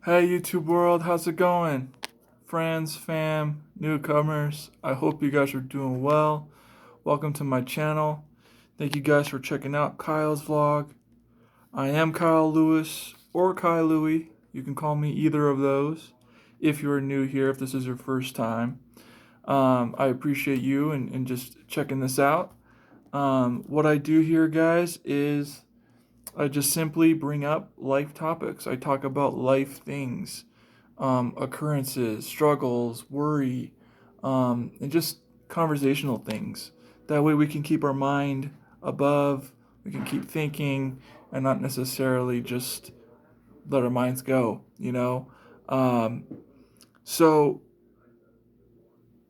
Hey YouTube world, how's it going? Friends, fam, newcomers, I hope you guys are doing well. Welcome to my channel. Thank you guys for checking out Kyle's vlog. I am Kyle Lewis or Kyle Louie. You can call me either of those if you're new here, if this is your first time. I appreciate you and just checking this out. What I do here, guys, is I just simply bring up life topics. I talk about life things, occurrences, struggles, worry, and just conversational things. That way we can keep our mind above, we can keep thinking, and not necessarily just let our minds go. Um, so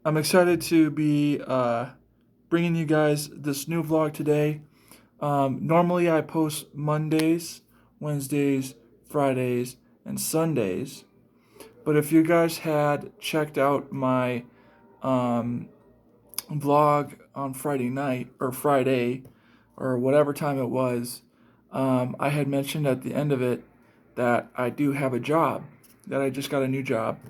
I'm excited to be bringing you guys this new vlog today. Normally, I post Mondays, Wednesdays, Fridays, and Sundays. But if you guys had checked out my um, vlog on Friday night or Friday or whatever time it was, I had mentioned at the end of it that I do have a job, that I just got a new job,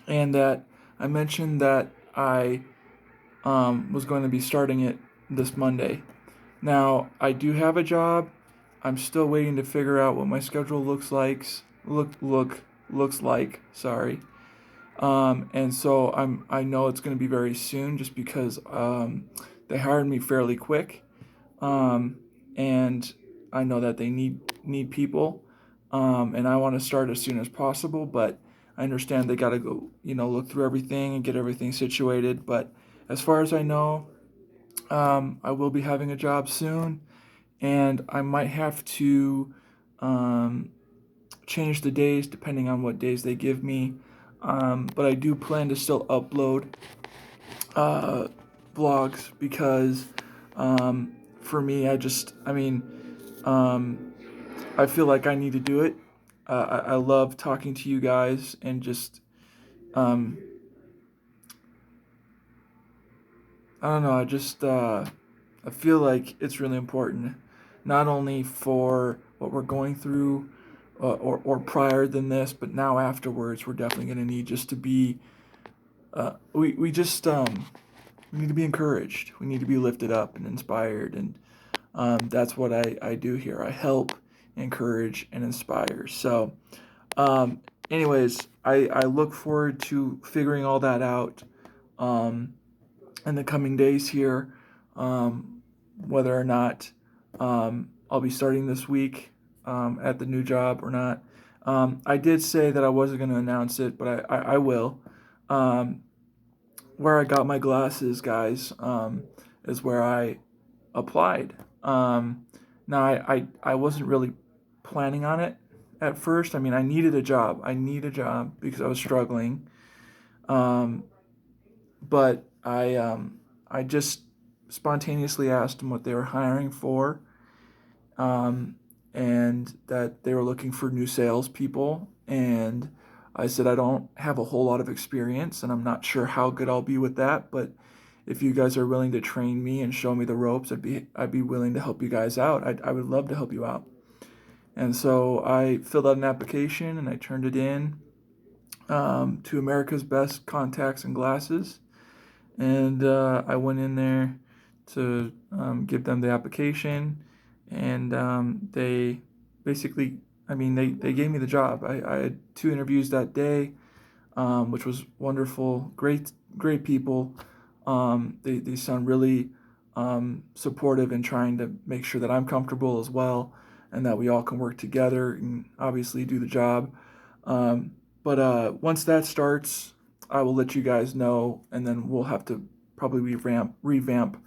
and that I mentioned that I was going to be starting it this Monday. Now, I do have a job. I'm still waiting to figure out what my schedule looks like. Sorry. And so I know it's going to be very soon, just because they hired me fairly quick, um, and I know that they need people, and I want to start as soon as possible. But I understand they got to go, look through everything and get everything situated. But as far as I know, I will be having a job soon, and I might have to um, change the days depending on what days they give me. But I do plan to still upload uh, vlogs because for me, um, I feel like I need to do it. I love talking to you guys and just, um, I don't know, I feel like it's really important, not only for what we're going through or prior than this, but now afterwards, we're definitely going to need just to be, we need to be encouraged. We need to be lifted up and inspired. And that's what I do here. I help, encourage, and inspire. So, um, anyways, I look forward to figuring all that out um, in the coming days here, whether or not I'll be starting this week at the new job or not. I did say that I wasn't going to announce it, but I will. Um, where I got my glasses, guys, is where I applied. Now, I wasn't really planning on it at first. I mean, I needed a job. I need a job because I was struggling. Um, but I just spontaneously asked them what they were hiring for, um, and that they were looking for new salespeople. And I said I don't have a whole lot of experience, and I'm not sure how good I'll be with that. But if you guys are willing to train me and show me the ropes, I'd be willing to help you guys out. I would love to help you out. And so I filled out an application and I turned it in to America's Best Contacts and Glasses. And I went in there to give them the application, and they basically, I mean, they gave me the job. I had 2 interviews that day, which was wonderful. Great people. They sound really supportive and trying to make sure that I'm comfortable as well, and that we all can work together and obviously do the job. Um, but once that starts, I will let you guys know, and then we'll have to probably revamp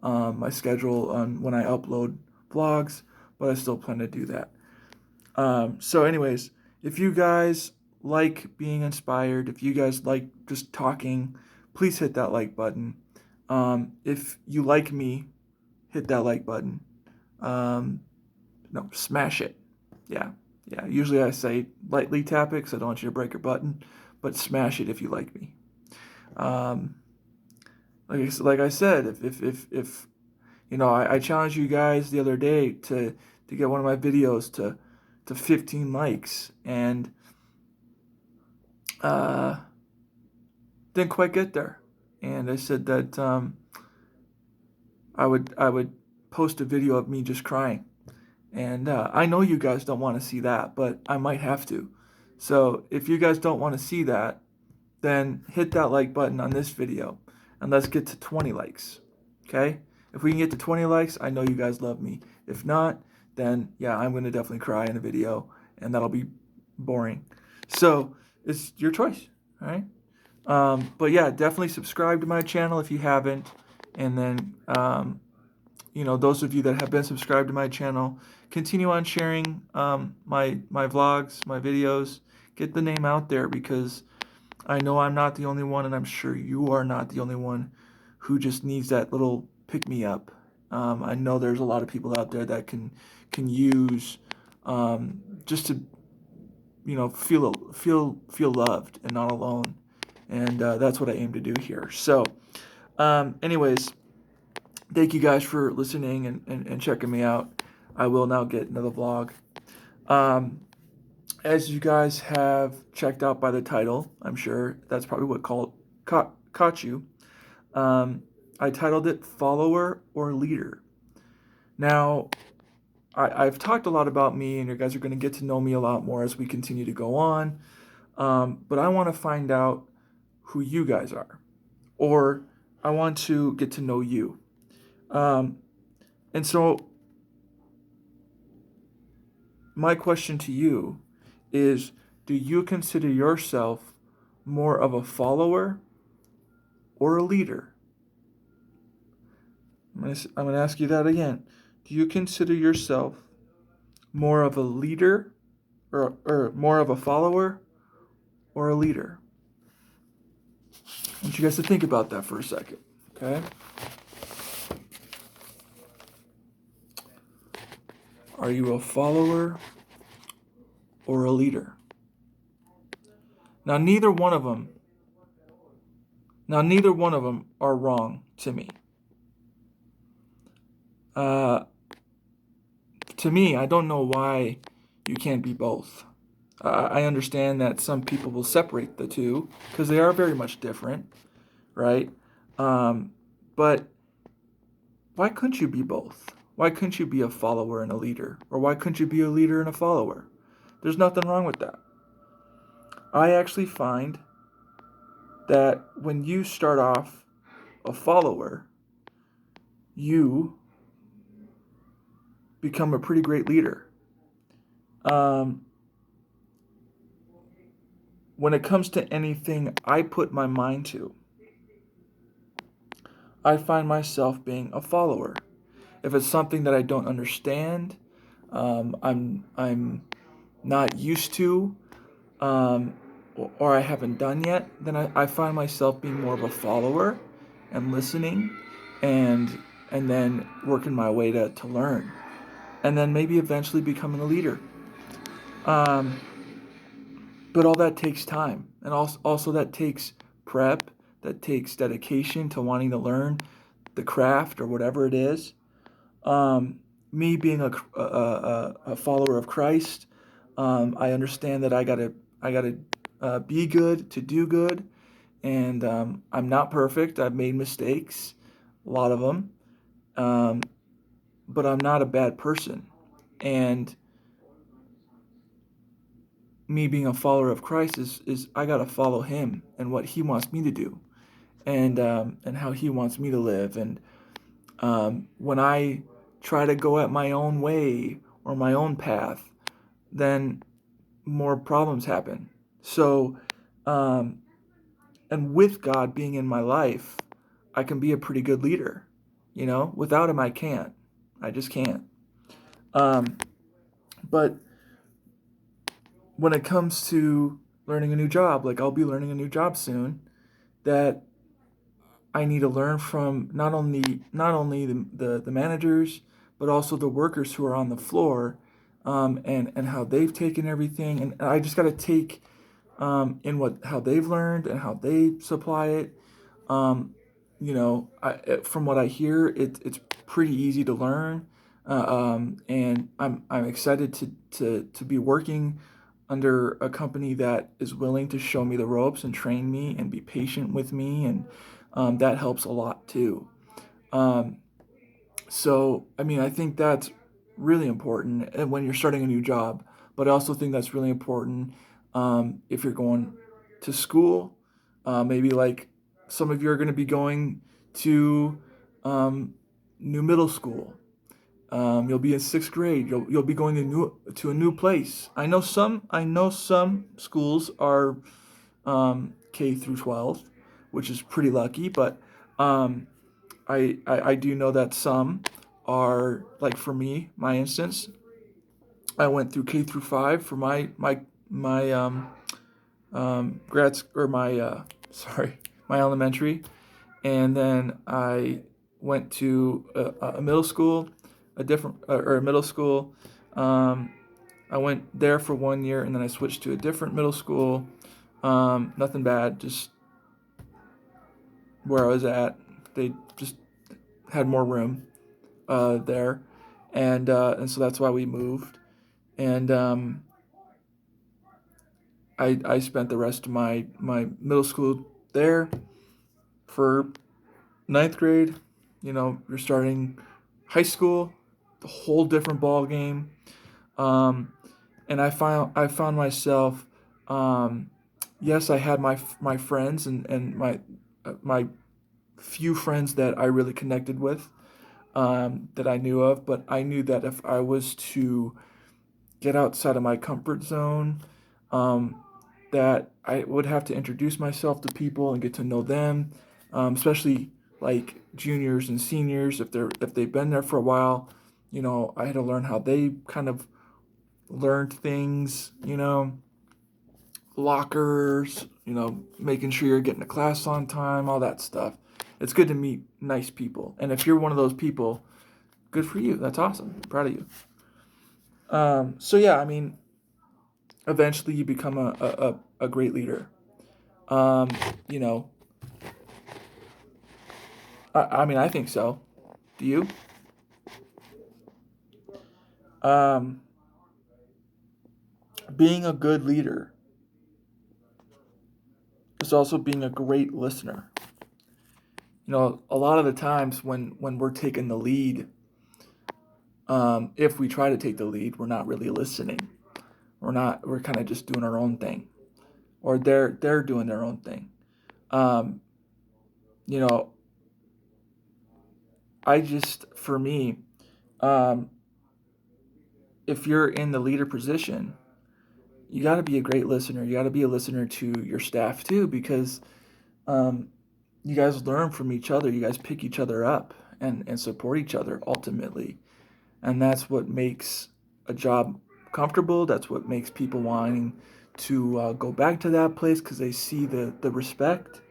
my schedule on when I upload vlogs. But I still plan to do that. So, anyways, if you guys like being inspired, if you guys like just talking, please hit that like button. If you like me, hit that like button. Um, no, smash it. Yeah, yeah. Usually I say lightly tap it because I don't want you to break your button, but smash it if you like me. Um, like I said, if I challenged you guys the other day to get one of my videos to 15 likes, and uh, didn't quite get there. And I said that I would post a video of me just crying. And I know you guys don't want to see that, but I might have to. So if you guys don't want to see that, then hit that like button on this video and let's get to 20 likes. Okay? If we can get to 20 likes, I know you guys love me. If not, then yeah, I'm going to definitely cry in a video and that'll be boring. So it's your choice. All right? But yeah, definitely subscribe to my channel if you haven't. And then, those of you that have been subscribed to my channel, continue on sharing my vlogs, my videos. Get the name out there because I know I'm not the only one, and I'm sure you are not the only one who just needs that little pick me up. I know there's a lot of people out there that can use just to feel loved and not alone, and that's what I aim to do here. So, anyways, thank you guys for listening and checking me out. I will now get another vlog. As you guys have checked out by the title, I'm sure that's probably what caught you. I titled it Follower or Leader. Now, I've talked a lot about me, and you guys are going to get to know me a lot more as we continue to go on. But I want to find out who you guys are, or I want to get to know you. And so, my question to you is, do you consider yourself more of a follower or a leader? I'm going to ask you that again. Do you consider yourself more of a leader or more of a follower or a leader? I want you guys to think about that for a second, okay? Are you a follower or a leader? Now, neither one of them are wrong to me. To me, I don't know why you can't be both. I understand that some people will separate the two because they are very much different, right? But why couldn't you be both? Why couldn't you be a follower and a leader? Or why couldn't you be a leader and a follower? There's nothing wrong with that. I actually find that when you start off a follower, you become a pretty great leader. When it comes to anything I put my mind to, I find myself being a follower. If it's something that I don't understand, I'm not used to, or I haven't done yet, then I find myself being more of a follower and listening, and then working my way to learn, and then maybe eventually becoming a leader. But all that takes time, and also that takes prep, that takes dedication to wanting to learn the craft or whatever it is. Me being a follower of Christ, I understand that I gotta be good to do good, and I'm not perfect. I've made mistakes, a lot of them, but I'm not a bad person. And me being a follower of Christ is I gotta follow Him and what He wants me to do, and how He wants me to live. And when I try to go at my own way or my own path, then more problems happen. So, and with God being in my life, I can be a pretty good leader. Without Him, I can't. I just can't. But when it comes to learning a new job, like I'll be learning a new job soon, that I need to learn from not only the managers, but also the workers who are on the floor, and how they've taken everything, and I just got to take in how they've learned and how they supply it. From what I hear, it's pretty easy to learn, and I'm excited to be working under a company that is willing to show me the ropes and train me and be patient with me, and that helps a lot too. Um, so, I mean, I think that's really important when you're starting a new job, but I also think that's really important if you're going to school. Maybe like some of you are going to be going to um, new middle school. You'll be in sixth grade. You'll be going to a new place. I know some schools are K through 12, which is pretty lucky, but um, I do know that some are like for me, my instance, I went through K through 5 for my grads or my sorry, my elementary, and then I went to a middle school, a different or a middle school. Um, I went there for 1 year, and then I switched to a different middle school. Nothing bad, just where I was at. They just had more room there, and so that's why we moved. And I spent the rest of my middle school there for ninth grade. You know, you're starting high school, the whole different ball game. Um, and I found myself. Um, yes, I had my friends and my few friends that I really connected with, that I knew of, but I knew that if I was to get outside of my comfort zone, um, that I would have to introduce myself to people and get to know them, especially like juniors and seniors if they've been there for a while. You know, I had to learn how they kind of learned things. You know, lockers. You know, making sure you're getting to class on time, all that stuff. It's good to meet nice people, and if you're one of those people, good for you. That's awesome. I'm proud of you. So yeah, I mean, eventually you become a great leader. Um, you know, I mean, I think so. Do you? Um, Being a good leader is also being a great listener. You know, a lot of the times when we're taking the lead, if we try to take the lead, we're not really listening. We're kind of just doing our own thing, or they're doing their own thing. Um, you know, for me, um, if you're in the leader position, you got to be a great listener. You got to be a listener to your staff too, because um, you guys learn from each other. You guys pick each other up and support each other ultimately. And that's what makes a job comfortable. That's what makes people wanting to go back to that place because they see the respect.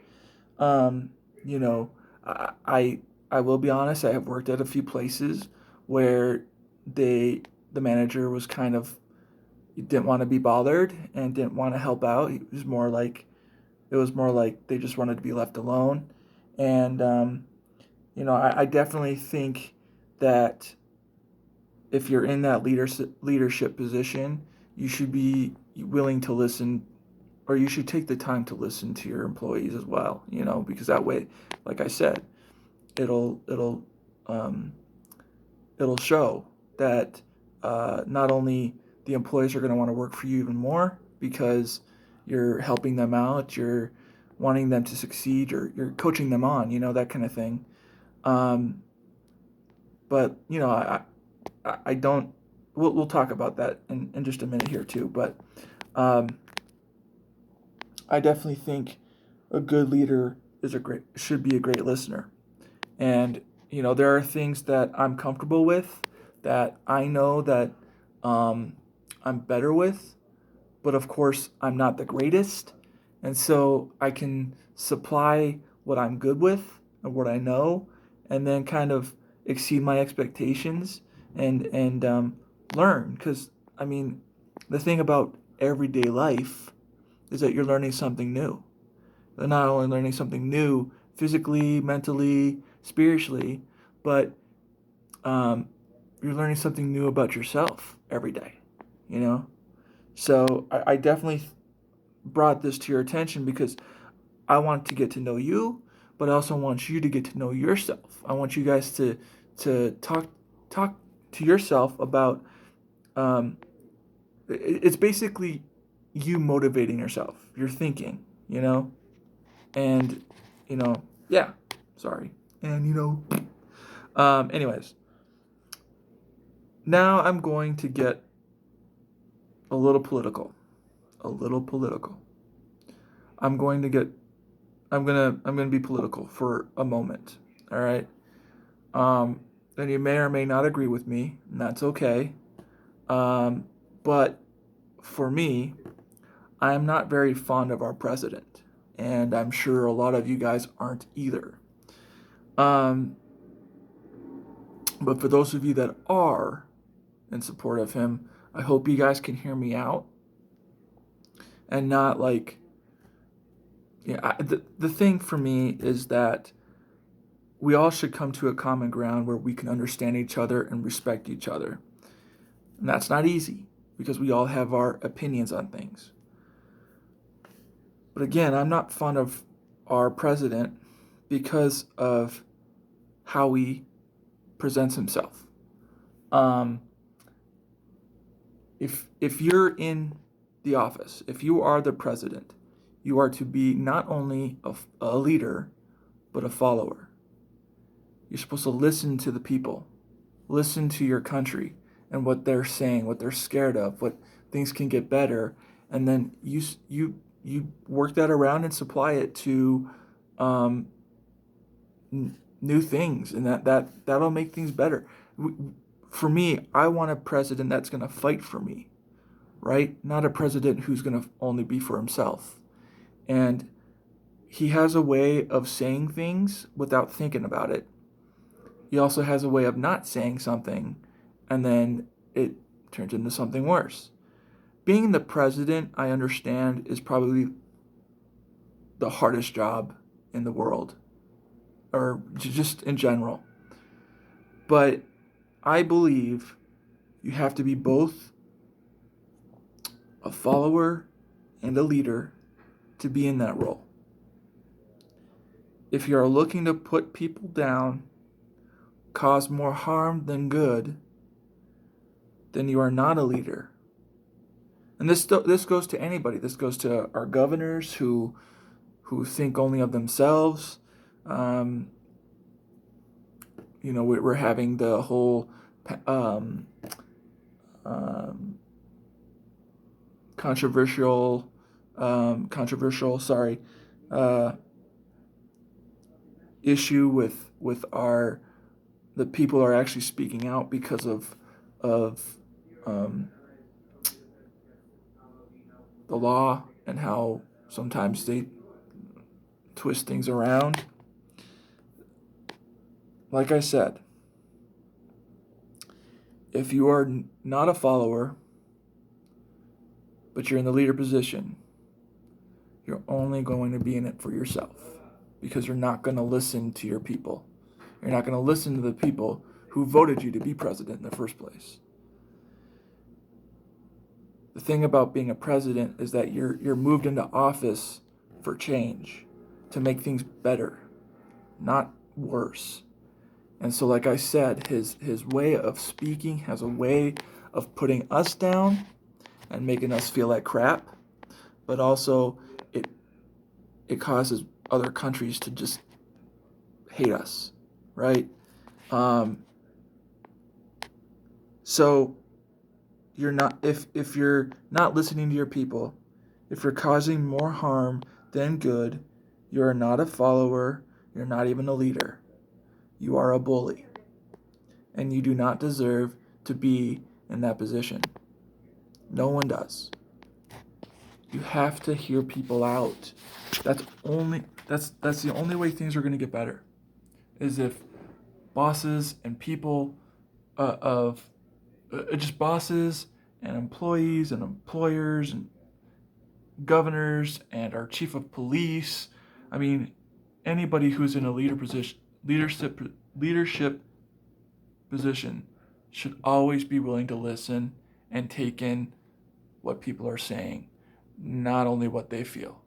Um, you know, I, I I will be honest. I have worked at a few places where they the manager was kind of didn't want to be bothered and didn't want to help out. It was more like they just wanted to be left alone. And you know, I definitely think that if you're in that leadership position, you should be willing to listen, or you should take the time to listen to your employees as well. You know, because that way, like I said, it'll it'll um, it'll show that not only the employees are going to want to work for you even more because you're helping them out, you're wanting them to succeed, you're coaching them on, you know, that kind of thing. Um, but you know, I don't. We'll talk about that in just a minute here too. But um, I definitely think a good leader should be a great listener. And you know, there are things that I'm comfortable with, that I know that um, I'm better with, but of course I'm not the greatest, and so I can supply what I'm good with and what I know, and then kind of exceed my expectations and learn. Because I mean, the thing about everyday life is that you're learning something new. They're not only learning something new physically, mentally, spiritually, but um, you're learning something new about yourself every day, you know? So I definitely brought this to your attention because I want to get to know you, but I also want you to get to know yourself. I want you guys to talk to yourself about. Um, it's basically you motivating yourself. You're thinking, and yeah. Sorry, and Anyways, now I'm going to get a little political. A little political. I'm going to get. I'm gonna be political for a moment. All right. Um, and you may or may not agree with me, and that's okay. But for me, I am not very fond of our president, and I'm sure a lot of you guys aren't either. Um, but for those of you that are in support of him, I hope you guys can hear me out and not like, the thing for me is that we all should come to a common ground where we can understand each other and respect each other. And that's not easy because we all have our opinions on things. But again, I'm not fond of our president because of how he presents himself. Um, if you're in the office, if you are the president, you are to be not only a leader, but a follower. You're supposed to listen to the people, listen to your country and what they're saying, what they're scared of, what things can get better, and then you work that around and supply it to um, new things, and that'll make things better. For me, I want a president that's going to fight for me, right? Not a president who's going to only be for himself. And he has a way of saying things without thinking about it. He also has a way of not saying something and then it turns into something worse. Being the president, I understand, is probably the hardest job in the world, or just in general. But I believe you have to be both a follower and a leader to be in that role. If you are looking to put people down, cause more harm than good, then you are not a leader. And this goes to anybody. This goes to our governors who think only of themselves. Um, we're having the whole um, um, controversial, uh, issue with the people are actually speaking out because of um, the law and how sometimes they twist things around. Like I said, if you are not a follower, but you're in the leader position, you're only going to be in it for yourself because you're not going to listen to your people. You're not going to listen to the people who voted you to be president in the first place. The thing about being a president is that you're moved into office for change, to make things better, not worse. And so, like I said, his way of speaking has a way of putting us down and making us feel like crap, but also it causes other countries to just hate us, right? So you're not if you're not listening to your people, if you're causing more harm than good, you are not a follower, you're not even a leader. You are a bully. And you do not deserve to be in that position. No one does. You have to hear people out. That's the only way things are going to get better. Is if bosses and people of just bosses and employees and employers and governors and our chief of police. I mean, anybody who's in a leadership position should always be willing to listen and take in what people are saying, not only what they feel.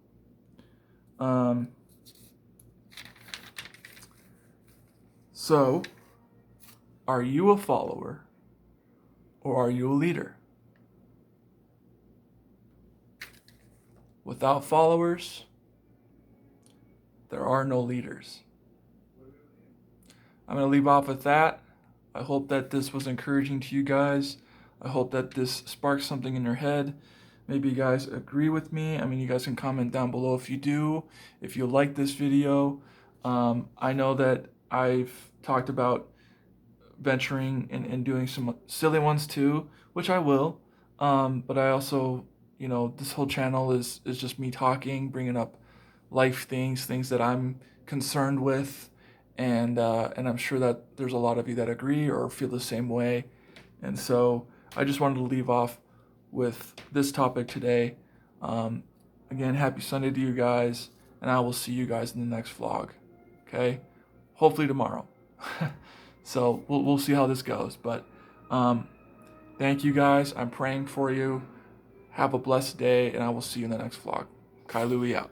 So, are you a follower or are you a leader? Without followers, there are no leaders. I'm going to leave off with that. I hope that this was encouraging to you guys. I hope that this sparks something in your head. Maybe you guys agree with me. I mean, you guys can comment down below if you do, if you like this video. I know that I've talked about venturing and doing some silly ones too, which I will. But I also, this whole channel is just me talking, bringing up life things that I'm concerned with, and I'm sure that there's a lot of you that agree or feel the same way. And so I just wanted to leave off with this topic today. Again, happy Sunday to you guys, and I will see you guys in the next vlog. Okay, hopefully tomorrow. So we'll see how this goes. But thank you guys. I'm praying for you. Have a blessed day, and I will see you in the next vlog. Kai Louie out.